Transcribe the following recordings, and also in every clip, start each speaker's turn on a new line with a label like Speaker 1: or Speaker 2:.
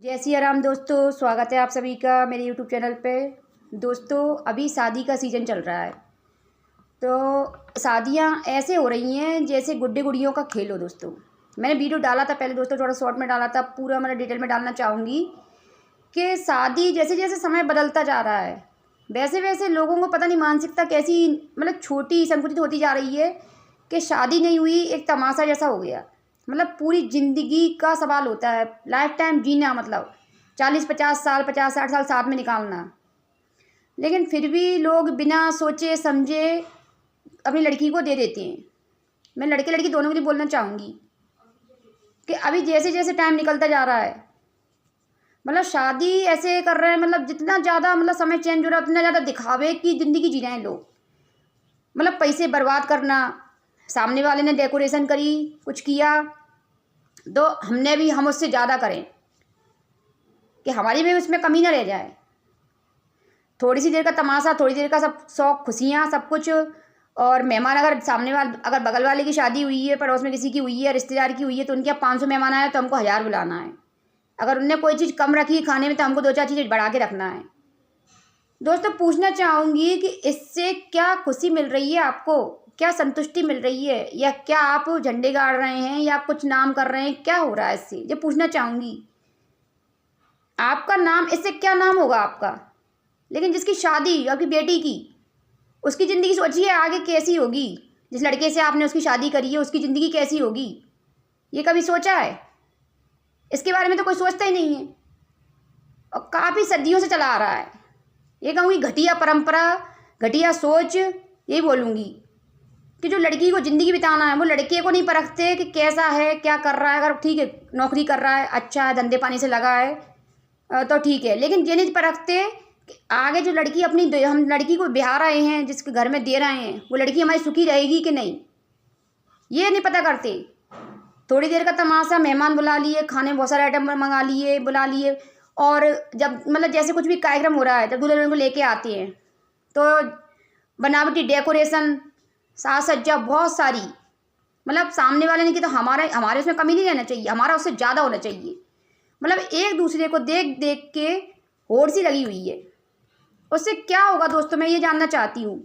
Speaker 1: जय सिया राम दोस्तों, स्वागत है आप सभी का मेरे यूट्यूब चैनल पे। दोस्तों अभी शादी का सीज़न चल रहा है, तो शादियां ऐसे हो रही हैं जैसे गुड्डे गुड़ियों का खेल हो। दोस्तों मैंने वीडियो डाला था पहले, दोस्तों थोड़ा शॉर्ट में डाला था, पूरा मैं डिटेल में डालना चाहूँगी कि शादी जैसे जैसे समय बदलता जा रहा है वैसे वैसे लोगों को पता नहीं मानसिकता कैसी मतलब छोटी संकुचित होती जा रही है कि शादी नहीं हुई एक तमाशा जैसा हो गया। मतलब पूरी ज़िंदगी का सवाल होता है, लाइफ टाइम जीना, मतलब 40-50 साल 50-60 साल साथ में निकालना। लेकिन फिर भी लोग बिना सोचे समझे अपनी लड़की को दे देते हैं। मैं लड़के लड़की दोनों के लिए बोलना चाहूँगी कि अभी जैसे जैसे टाइम निकलता जा रहा है मतलब शादी ऐसे कर रहे हैं, मतलब जितना ज़्यादा मतलब समय चेंज हो रहा है उतना ज़्यादा दिखावे की ज़िंदगी जी रहे हैं लोग। मतलब पैसे बर्बाद करना, सामने वाले ने डेकोरेशन करी कुछ किया तो हमने भी हम उससे ज़्यादा करें कि हमारी भी उसमें कमी ना रह जाए। थोड़ी सी देर का तमाशा, थोड़ी देर का सब शौक, खुशियाँ, सब कुछ। और मेहमान अगर सामने वाले, अगर बगल वाले की शादी हुई है, पड़ोस में किसी की हुई है, रिश्तेदार की हुई है, तो उनके यहाँ 500 मेहमान आए तो हमको 1000 बुलाना है। अगर उनने कोई चीज़ कम रखी खाने में तो हमको 2-4 चीज़ें बढ़ा के रखना है। दोस्तों पूछना चाहूँगी कि इससे क्या खुशी मिल रही है आपको, क्या संतुष्टि मिल रही है, या क्या आप झंडे गाड़ रहे हैं या कुछ नाम कर रहे हैं, क्या हो रहा है इससे, ये पूछना चाहूँगी। आपका नाम, इससे क्या नाम होगा आपका, लेकिन जिसकी शादी आपकी बेटी की, उसकी ज़िंदगी सोचिए आगे कैसी होगी। जिस लड़के से आपने उसकी शादी करी है उसकी ज़िंदगी कैसी होगी, ये कभी सोचा है? इसके बारे में तो कोई सोचता ही नहीं है और काफ़ी सदियों से चला आ रहा है। ये कहूँगी घटिया परंपरा, घटिया सोच, यही बोलूँगी कि जो लड़की को ज़िंदगी बिताना है वो लड़के को नहीं परखते कि कैसा है, क्या कर रहा है। अगर ठीक है नौकरी कर रहा है, अच्छा है, धंधे पानी से लगा है तो ठीक है, लेकिन ये नहीं परखते कि आगे जो लड़की अपनी, हम लड़की को ब्याह रहे हैं, जिसके घर में दे रहे हैं, वो लड़की हमारी सुखी रहेगी कि नहीं, ये नहीं पता करते। थोड़ी देर का तमाशा, मेहमान बुला लिए, खाने बहुत सारे आइटम मंगा लिए, बुला लिए, और जब मतलब जैसे कुछ भी कार्यक्रम हो रहा है, जब दुल्हन को लेके आते हैं तो बनावटी डेकोरेशन, साज सज्जा बहुत सारी, मतलब सामने वाले ने की तो हमारे उसमें कमी नहीं रहना चाहिए, हमारा उससे ज़्यादा होना चाहिए। मतलब एक दूसरे को देख देख के होड़ सी लगी हुई है। उससे क्या होगा दोस्तों, मैं ये जानना चाहती हूँ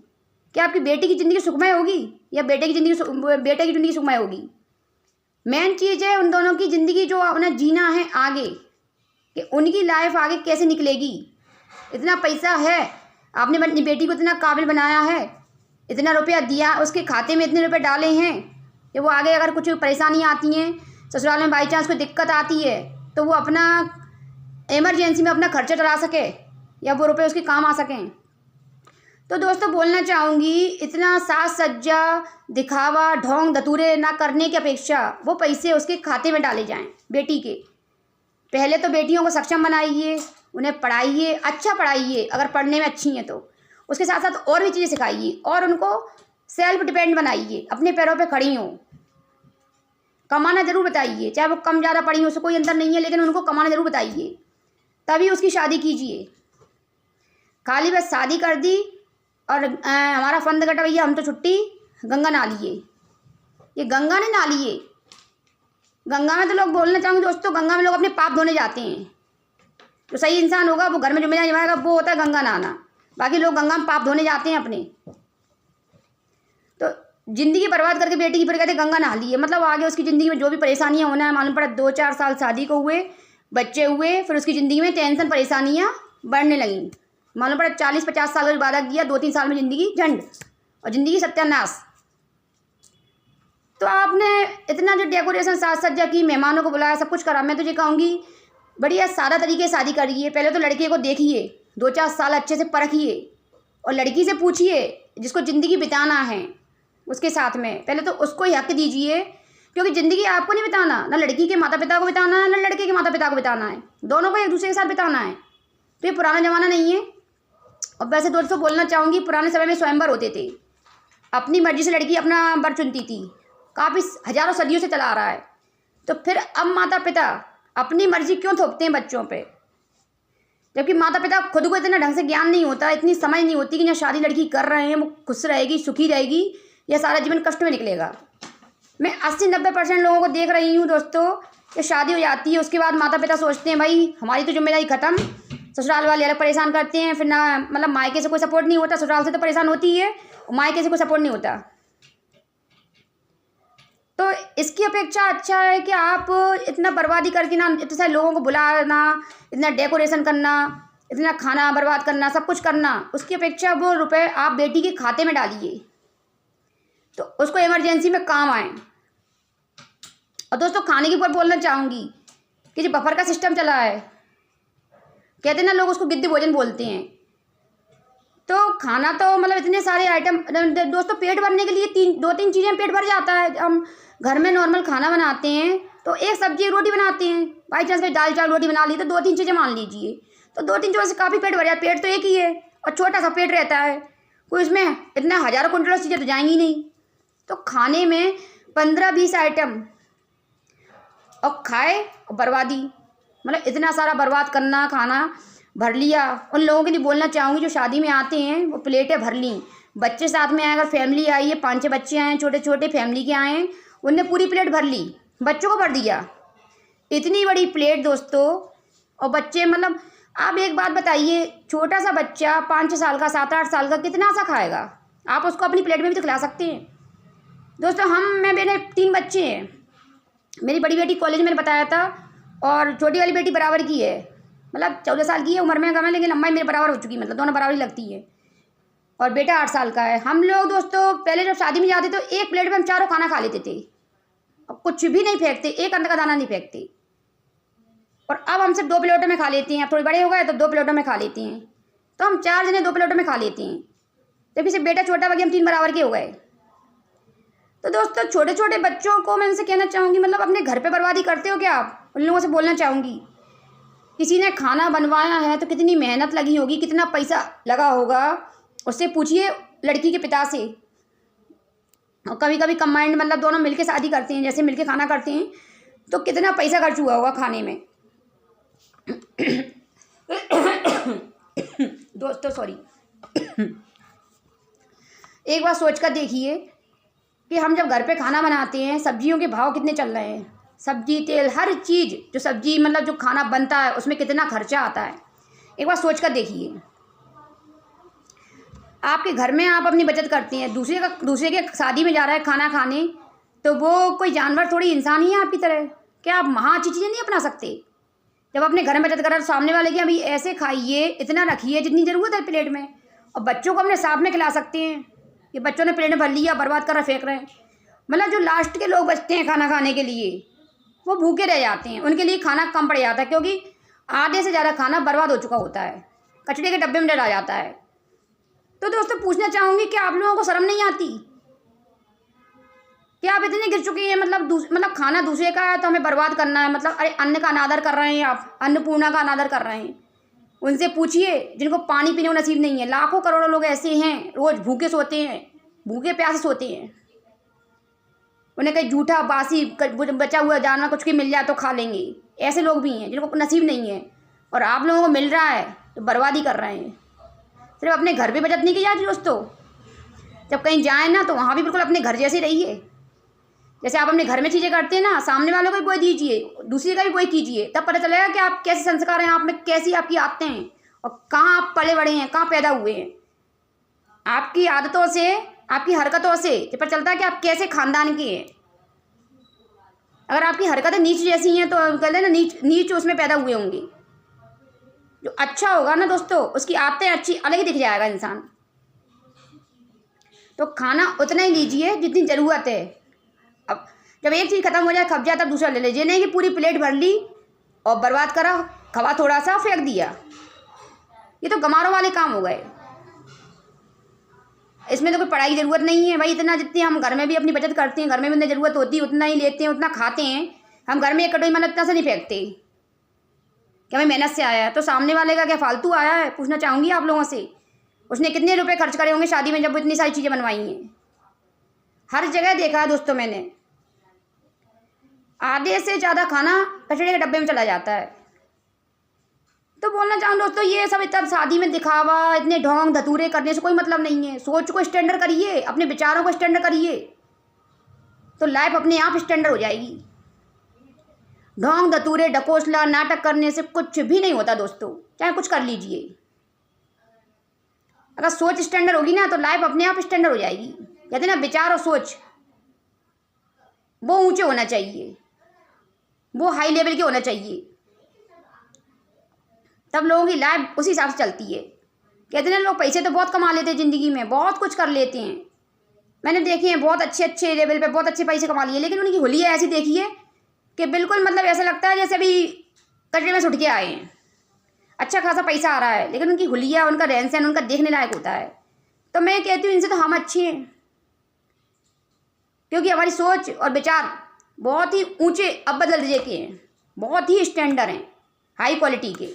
Speaker 1: कि आपकी बेटी की ज़िंदगी सुखमय होगी या बेटे की ज़िंदगी सुखमय होगी। मेन चीज़ है उन दोनों की ज़िंदगी जो उन्हें जीना है आगे, कि उनकी लाइफ आगे कैसे निकलेगी। इतना पैसा है, आपने अपनी बेटी को इतना काबिल बनाया है, इतना रुपया दिया, उसके खाते में इतने रुपए डाले हैं कि वो आगे अगर कुछ परेशानियाँ आती हैं, ससुराल में बाई चांस कोई दिक्कत आती है तो वो अपना इमरजेंसी में अपना खर्चा चला सके या वो रुपए उसके काम आ सकें। तो दोस्तों बोलना चाहूँगी, इतना साज सज्जा, दिखावा, ढोंग धतूरे ना करने की अपेक्षा वो पैसे उसके खाते में डाले जाएं बेटी के। पहले तो बेटियों को सक्षम बनाइए, उन्हें पढ़ाइए, अच्छा पढ़ाइए, अगर पढ़ने में अच्छी हैं तो उसके साथ साथ और भी चीज़ें सिखाइए और उनको सेल्फ डिपेंड बनाइए, अपने पैरों पे खड़ी हों। कमाना ज़रूर बताइए, चाहे वो कम ज़्यादा पढ़ी हो, उससे कोई अंतर नहीं है, लेकिन उनको कमाना ज़रूर बताइए, तभी उसकी शादी कीजिए। खाली बस शादी कर दी और हमारा फंद कटा भैया, हम तो छुट्टी, गंगा नहा लिए। ये गंगा ने नहा लिए। गंगा में तो लोग, बोलना चाहूँगी दोस्तों, गंगा में लोग अपने पाप धोने जाते हैं। जो सही इंसान होगा वो घर में जुम्मेदारी निभाएगा, वो होता है गंगा नहाना। बाकी लोग गंगा में पाप धोने जाते हैं अपने। तो ज़िंदगी बर्बाद करके बेटी की फिर कहते गंगा नहा लिए, मतलब आगे उसकी ज़िंदगी में जो भी परेशानियाँ होना है, मालूम पड़ा 2-4 साल शादी को हुए, बच्चे हुए, फिर उसकी ज़िंदगी में टेंशन परेशानियाँ बढ़ने लगीं। मालूम पड़ा 40-50 साल का वादा किया, 2-3 साल में ज़िंदगी झंड और ज़िंदगी सत्यानाश। तो आपने इतना जो डेकोरेशन, साज सज्जा की, मेहमानों को बुलाया, सब कुछ करा, मैं तो ये कहूँगी बढ़िया सादा तरीके से शादी करिए। पहले तो लड़के को देखिए, 2-4 साल अच्छे से परखिए और लड़की से पूछिए जिसको ज़िंदगी बिताना है उसके साथ में, पहले तो उसको ही हक दीजिए, क्योंकि ज़िंदगी आपको नहीं बिताना, ना लड़की के माता पिता को बिताना है, ना लड़के के माता पिता को बिताना है, दोनों को एक दूसरे के साथ बिताना है। तो ये पुराना ज़माना नहीं है। और वैसे दोस्तों बोलना चाहूँगी, पुराने समय में स्वयंवर होते थे, अपनी मर्जी से लड़की अपना वर चुनती थी, काफ़ी हज़ारों सदियों से चला आ रहा है। तो फिर अब माता पिता अपनी मर्जी क्यों थोपते हैं बच्चों पे, जबकि माता पिता खुद को इतना ढंग से ज्ञान नहीं होता, इतनी समझ नहीं होती कि ना शादी लड़की कर रहे हैं वो खुश रहेगी, सुखी रहेगी, या सारा जीवन कष्ट में निकलेगा। मैं 80-90% लोगों को देख रही हूँ दोस्तों कि शादी हो जाती है उसके बाद माता पिता सोचते हैं भाई हमारी तो जिम्मेदारी ख़त्म, ससुराल वाले अलग परेशान करते हैं, फिर ना मतलब मायके से कोई सपोर्ट नहीं होता, ससुराल से तो परेशान होती ही है और मायके से कोई सपोर्ट नहीं होता। तो इसकी अपेक्षा अच्छा है कि आप इतना बर्बादी करके ना, इतने सारे लोगों को बुलाना, इतना डेकोरेशन करना, इतना खाना बर्बाद करना, सब कुछ करना, उसकी अपेक्षा वो रुपए आप बेटी के खाते में डालिए तो उसको इमरजेंसी में काम आए। और दोस्तों खाने के ऊपर बोलना चाहूँगी कि जो बफर का सिस्टम चला है, कहते हैं ना लोग उसको गिद्ध भोजन बोलते हैं, तो खाना तो मतलब इतने सारे आइटम दोस्तों पेट भरने के लिए दो तीन चीज़ें पेट भर जाता है। हम घर में नॉर्मल खाना बनाते हैं तो एक सब्जी रोटी बनाते हैं, बाई चांस में दाल चावल रोटी बना ली तो दो तीन चीज़ें मान लीजिए, तो दो तीन चीज़ों से काफ़ी पेट भर जाता है। पेट तो एक ही है और छोटा सा पेट रहता है, कोई इसमें इतना हज़ारों कुंटलों चीज़ें तो जाएंगी नहीं। तो खाने में 15-20 आइटम और खाए और बर्बादी, मतलब इतना सारा बर्बाद करना, खाना भर लिया। उन लोगों के लिए बोलना चाहूँगी जो शादी में आते हैं वो प्लेटें भर ली, बच्चे साथ में आए, अगर फैमिली आई है 5-6 बच्चे आए हैं, छोटे छोटे फैमिली के आए हैं, उनने पूरी प्लेट भर ली, बच्चों को भर दिया, इतनी बड़ी प्लेट दोस्तों। और बच्चे मतलब आप एक बात बताइए, छोटा सा बच्चा 5-6 साल का, 7-8 साल का कितना सा खाएगा? आप उसको अपनी प्लेट में भी तो खिला सकते हैं दोस्तों। मेरे 3 बच्चे हैं, मेरी बड़ी बेटी कॉलेज में बताया था और छोटी वाली बेटी बराबर की है, मतलब 14 साल की है उम्र में कम है, लेकिन लंबाई मेरे बराबर हो चुकी है, मतलब दोनों बराबर ही लगती है। और बेटा 8 साल का है। हम लोग दोस्तों पहले जब शादी में जाते तो एक प्लेट में हम चारों खाना खा लेते थे और कुछ भी नहीं फेंकते, एक अन्न का दाना नहीं फेंकते। और अब हम सिर्फ 2 प्लेटों में खा लेते हैं, अब थोड़े बड़े हो गए तो 2 प्लेटों में खा लेते हैं, तो हम 4 जने 2 प्लेटों में खा लेते हैं, जबकि सिर्फ बेटा छोटा बल्कि हम 3 बराबर के हो गए। तो दोस्तों छोटे छोटे बच्चों को मैं इनसे कहना चाहूँगी, मतलब अपने घर पे बर्बादी करते हो क्या आप? उन लोगों से बोलना चाहूँगी, किसी ने खाना बनवाया है तो कितनी मेहनत लगी होगी, कितना पैसा लगा होगा, उससे पूछिए लड़की के पिता से। और कभी कभी कंबाइंड मतलब दोनों मिलके शादी करते हैं, जैसे मिलके खाना करते हैं, तो कितना पैसा खर्च हुआ होगा खाने में। दोस्तों सॉरी, एक बार सोच कर देखिए कि हम जब घर पे खाना बनाते हैं, सब्जियों के भाव कितने चल रहे हैं, सब्जी तेल हर चीज़, जो सब्जी मतलब जो खाना बनता है उसमें कितना खर्चा आता है, एक बार सोच कर देखिए। आपके घर में आप अपनी बचत करते हैं, दूसरे के शादी में जा रहा है खाना खाने, तो वो कोई जानवर थोड़ी इंसान ही है आपकी तरह, क्या आप वहाँ अच्छी चीज़ें नहीं अपना सकते? जब अपने घर में बचत कर रहे हैं सामने वाले की अभी ऐसे खाइए, इतना रखिए जितनी ज़रूरत है प्लेट में, और बच्चों को अपने साथ में खिला सकते हैं। ये बच्चों ने प्लेट में भर लिया, बर्बाद कर रहे, फेंक रहे हैं, मतलब जो लास्ट के लोग बचते हैं खाना खाने के लिए वो भूखे रह जाते हैं, उनके लिए खाना कम पड़ जाता है, क्योंकि आधे से ज़्यादा खाना बर्बाद हो चुका होता है, कचरे के डब्बे में डला जाता है। तो दोस्तों पूछना चाहूँगी कि आप लोगों को शर्म नहीं आती कि आप इतने गिर चुके हैं, मतलब खाना दूसरे का है तो हमें बर्बाद करना है, मतलब अरे अन्न का अनादर कर रहे हैं आप, अन्नपूर्णा का अनादर कर रहे हैं। उनसे पूछिए जिनको पानी पीने को नसीब नहीं है, लाखों करोड़ों लोग ऐसे हैं रोज़ भूखे सोते हैं, भूखे प्यासे सोते हैं, उन्हें कहीं झूठा बासी बचा हुआ जानवर कुछ भी मिल जाए तो खा लेंगे, ऐसे लोग भी हैं जिनको नसीब नहीं है, और आप लोगों को मिल रहा है तो बर्बादी कर रहे हैं। सिर्फ अपने घर पे बचत नहीं की जाती दोस्तों, जब कहीं जाए ना तो वहाँ भी बिल्कुल अपने घर जैसे रहिए। जैसे आप अपने घर में चीज़ें करते हैं ना, सामने वालों को भी वही दीजिए, दूसरे का भी वही कीजिए, तब पता चलेगा कि आप कैसे संस्कार हैं, आप में कैसी आपकी आदतें हैं और कहाँ आप पले बड़े हैं, कहाँ पैदा हुए हैं। आपकी आदतों से, आपकी हरकतों से पता चलता है कि आप कैसे खानदान के हैं। अगर आपकी हरकतें नीच जैसी हैं तो कहते हैं ना नीच उसमें पैदा हुए होंगे। जो अच्छा होगा ना दोस्तों, उसकी आदतें अच्छी अलग ही दिख जाएगा इंसान। तो खाना उतना ही लीजिए जितनी ज़रूरत है। अब जब एक चीज़ ख़त्म हो जाए, खप जाए, तब दूसरा ले लीजिए, नहीं कि पूरी प्लेट भर ली और बर्बाद करा, खवा थोड़ा सा फेंक दिया। ये तो गमारों वाले काम हो गए। इसमें तो कोई पढ़ाई की ज़रूरत नहीं है भाई, इतना जितनी हम घर में भी अपनी बचत करते हैं, घर में भी उतनी ज़रूरत होती है उतना ही लेते हैं, उतना खाते हैं। हम घर में एक कटोरी मतलब इतना से नहीं फेंकते कि हमें मेहनत से आया है, तो सामने वाले का क्या फालतू आया है? पूछना चाहूँगी आप लोगों से, उसने कितने रुपए खर्च करे होंगे शादी में जब वो इतनी सारी चीज़ें बनवाई हैं। हर जगह देखा है दोस्तों मैंने, आधे से ज़्यादा खाना कचरे के डब्बे में चला जाता है। तो बोलना चाहूँ दोस्तों, ये सब इतना शादी में दिखावा, इतने ढोंग धतूरे करने से कोई मतलब नहीं है। सोच को स्टैंडर्ड करिए, अपने विचारों को स्टैंडर्ड करिए, तो लाइफ अपने आप स्टैंडर्ड हो जाएगी। ढोंग धतूरे ढकोसला नाटक करने से कुछ भी नहीं होता दोस्तों, चाहे कुछ कर लीजिए। अगर सोच स्टैंडर्ड होगी ना तो लाइफ अपने आप स्टैंडर्ड हो जाएगी। कहते ना विचार और सोच वो ऊंचे होना चाहिए, वो हाई लेवल के होना चाहिए, तब लोगों की लाइफ उसी हिसाब से चलती है। कहते हैं लोग पैसे तो बहुत कमा लेते हैं ज़िंदगी में, बहुत कुछ कर लेते हैं। मैंने देखे हैं बहुत अच्छे अच्छे लेवल पे बहुत अच्छे पैसे कमा लिए, लेकिन उनकी हुलिया ऐसी देखी है कि बिल्कुल मतलब ऐसा लगता है जैसे अभी कचरे में सुट के आए हैं। अच्छा खासा पैसा आ रहा है लेकिन उनकी हुलिया, उनका रहन सहन उनका देखने लायक होता है। तो मैं कहती हूँ इनसे तो हम अच्छे हैं, क्योंकि हमारी सोच और विचार बहुत ही ऊंचे अव्वल दर्जे के हैं, बहुत ही स्टैंडर्ड हैं, हाई क्वालिटी के।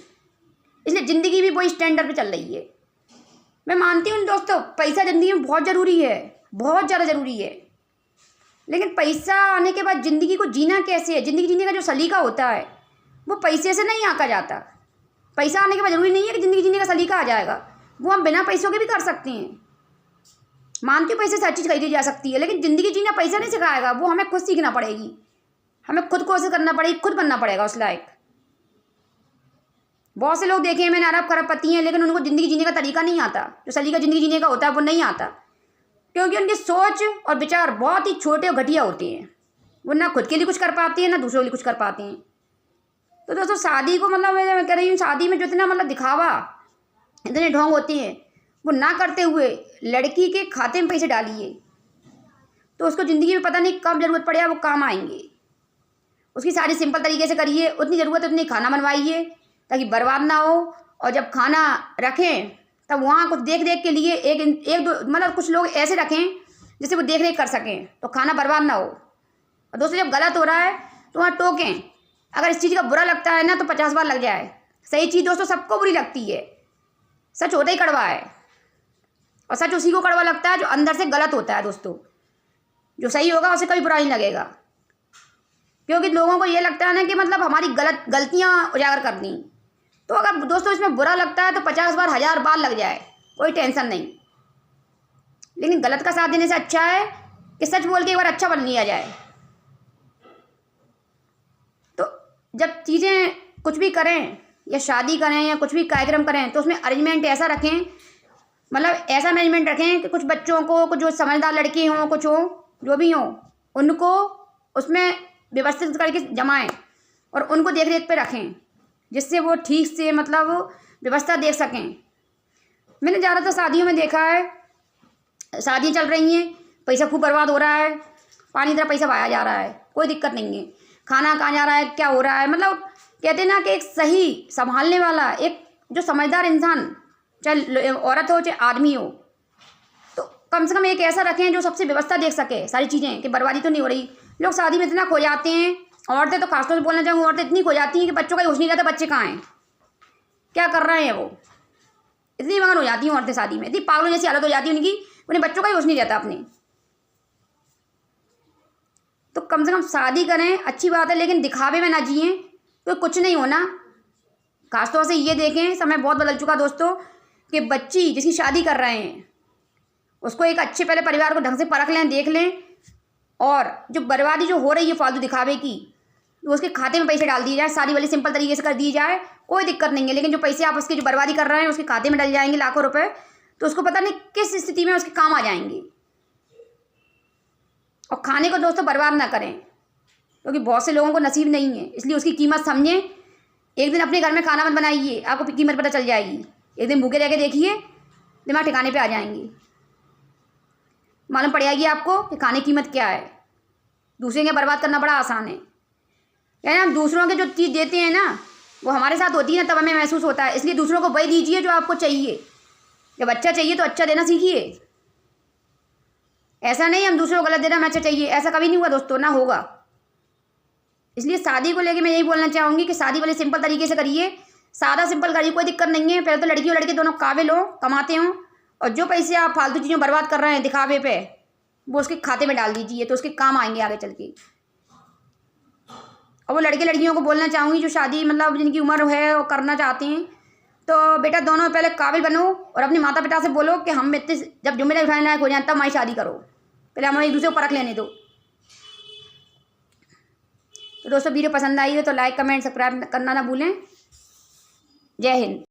Speaker 1: इसलिए ज़िंदगी भी वही स्टैंडर्ड पे चल रही है। मैं मानती हूँ दोस्तों पैसा ज़िंदगी में बहुत ज़रूरी है, बहुत ज़्यादा ज़रूरी है, लेकिन पैसा आने के बाद ज़िंदगी को जीना कैसे है, ज़िंदगी जीने का जो सलीका होता है वो पैसे से नहीं आका जाता। पैसा आने के बाद ज़रूरी नहीं है कि ज़िंदगी जीने का सलीका आ जाएगा, वो हम बिना पैसों के भी कर सकते हैं। मानती हूँ पैसे से हर चीज़ खरीदी जा सकती है, लेकिन ज़िंदगी जीना पैसा नहीं सिखाएगा, वो हमें खुद सीखना पड़ेगी, हमें खुद कोशिश करना पड़ेगी, खुद बनना पड़ेगा उस लायक। बहुत से लोग देखे हैं मैंने अरब खरबपति हैं, लेकिन उनको ज़िंदगी जीने का तरीका नहीं आता, जो सलीका ज़िंदगी जीने का होता है वो नहीं आता, क्योंकि उनकी सोच और विचार बहुत ही छोटे और घटिया होते हैं। वो ना खुद के लिए कुछ कर पाते हैं ना दूसरों के लिए कुछ कर पाते हैं। तो दोस्तों शादी को मतलब मैं कह रही हूँ, शादी में जो इतना मतलब दिखावा, इतने ढोंग होते हैं, वो ना करते हुए लड़की के खाते में पैसे डालिए तो उसको ज़िंदगी में पता नहीं कब ज़रूरत पड़े वो काम आएंगे। उसकी शादी सिंपल तरीके से करिए, उतनी ज़रूरत है उतनी खाना बनवाइए ताकि बर्बाद ना हो, और जब खाना रखें तब वहाँ कुछ देख देख के लिए एक दो मतलब कुछ लोग ऐसे रखें जिससे वो देख रेख कर सकें तो खाना बर्बाद ना हो। और दोस्तों जब गलत हो रहा है तो वहाँ टोकें, अगर इस चीज़ का बुरा लगता है ना तो 50 बार लग जाए। सही चीज़ दोस्तों सबको बुरी लगती है, सच होता ही कड़वा है, और सच उसी को कड़वा लगता है जो अंदर से गलत होता है दोस्तों। जो सही होगा उसे कभी बुरा नहीं लगेगा, क्योंकि लोगों को ये लगता है ना कि मतलब हमारी गलतियाँ उजागर कर दी। तो अगर दोस्तों इसमें बुरा लगता है तो 50 बार 1000 बार लग जाए, कोई टेंशन नहीं, लेकिन गलत का साथ देने से अच्छा है कि सच बोल के एक बार अच्छा बन लिया जाए। तो जब चीज़ें कुछ भी करें या शादी करें या कुछ भी कार्यक्रम करें तो उसमें अरेंजमेंट ऐसा रखें, मतलब ऐसा मैनेजमेंट रखें कि कुछ बच्चों को, कुछ जो समझदार लड़के हों, कुछ हो जो भी हों, उनको उसमें व्यवस्थित करके जमाएं और उनको देख रेख पे रखें, जिससे वो ठीक से मतलब व्यवस्था देख सकें। मैंने ज़्यादातर शादियों में देखा है, शादियाँ चल रही हैं, पैसा खूब बर्बाद हो रहा है, पानी तरह पैसा वाया जा रहा है, कोई दिक्कत नहीं है। खाना कहाँ जा रहा है, क्या हो रहा है, मतलब कहते हैं ना कि एक सही संभालने वाला, एक जो समझदार इंसान, चाहे औरत हो चाहे आदमी हो, तो कम से कम एक ऐसा रखें जो सबसे व्यवस्था देख सके सारी चीज़ें, कि बर्बादी तो नहीं हो रही। लोग शादी में इतना खो जाते हैं, औरतें तो खासतौर से बोलना चाहूँगी, औरतें इतनी खो जाती हैं कि बच्चों का होश नहीं रहता, बच्चे कहाँ हैं, क्या कर रहे हैं, वो इतनी मगन हो जाती हैं औरतें शादी में, इतनी पागलों जैसी हालत हो जाती है उनकी, उन्हें बच्चों का ही होश नहीं रहता अपने। तो कम से कम शादी करें, अच्छी बात है, लेकिन दिखावे में ना जिए, तो कुछ नहीं होना। खासतौर से ये देखें, समय बहुत बदल चुका दोस्तों, कि बच्ची जिसकी शादी कर रहे हैं उसको एक अच्छे पहले परिवार को ढंग से परख लें, देख लें, और जो बर्बादी जो हो रही है फालतू दिखावे की, तो उसके खाते में पैसे डाल दिए जाए, शादी वाली सिंपल तरीके से कर दी जाए, कोई दिक्कत नहीं है। लेकिन जो पैसे आप उसकी जो बर्बादी कर रहे हैं उसके खाते में डल जाएंगे लाखों रुपए, तो उसको पता नहीं किस स्थिति में उसके काम आ जाएंगे। और खाने को दोस्तों बर्बाद ना करें, क्योंकि बहुत से लोगों को नसीब नहीं है, इसलिए उसकी कीमत समझें। एक दिन अपने घर में खाना मत बनाइए, आपको कीमत पता चल जाएगी। एक दिन भूखे रह के देखिए, दिमाग ठिकाने पे आ जाएंगे, मालूम पड़ जाएगी आपको कि खाने की कीमत क्या है। दूसरे के बर्बाद करना बड़ा आसान है, यानी हम दूसरों के जो चीज़ देते हैं ना वो हमारे साथ होती है ना, तब हमें महसूस होता है। इसलिए दूसरों को वही दीजिए जो आपको चाहिए। जब अच्छा चाहिए तो अच्छा देना सीखिए, ऐसा नहीं हम दूसरों को गलत देना, हमें अच्छा चाहिए, ऐसा कभी नहीं हुआ दोस्तों, ना होगा। इसलिए शादी को लेके मैं यही बोलना चाहूँगी कि शादी वाले सिंपल तरीके से करिए, सादा सिंपल करिए, कोई दिक्कत नहीं है। पहले तो लड़की और लड़के दोनों काबिल हों, कमाते हों, और जो पैसे आप फालतू चीज़ों बर्बाद कर रहे हैं दिखावे पे, वो उसके खाते में डाल दीजिए, तो उसके काम आएंगे आगे चल के। और वो लड़के लड़कियों को बोलना चाहूँगी जो शादी मतलब जिनकी उम्र है और करना चाहते हैं, तो बेटा दोनों पहले काबिल बनो और अपने माता पिता से बोलो कि हम इतने जब जिम्मेदारी उठाने लायक हो जाए तब हमारी शादी करो, पहले हमें एक दूसरे को परख लेने दो। तो दोस्तों वीडियो पसंद आई हो तो लाइक कमेंट सब्सक्राइब करना ना भूलें। जय हिंद।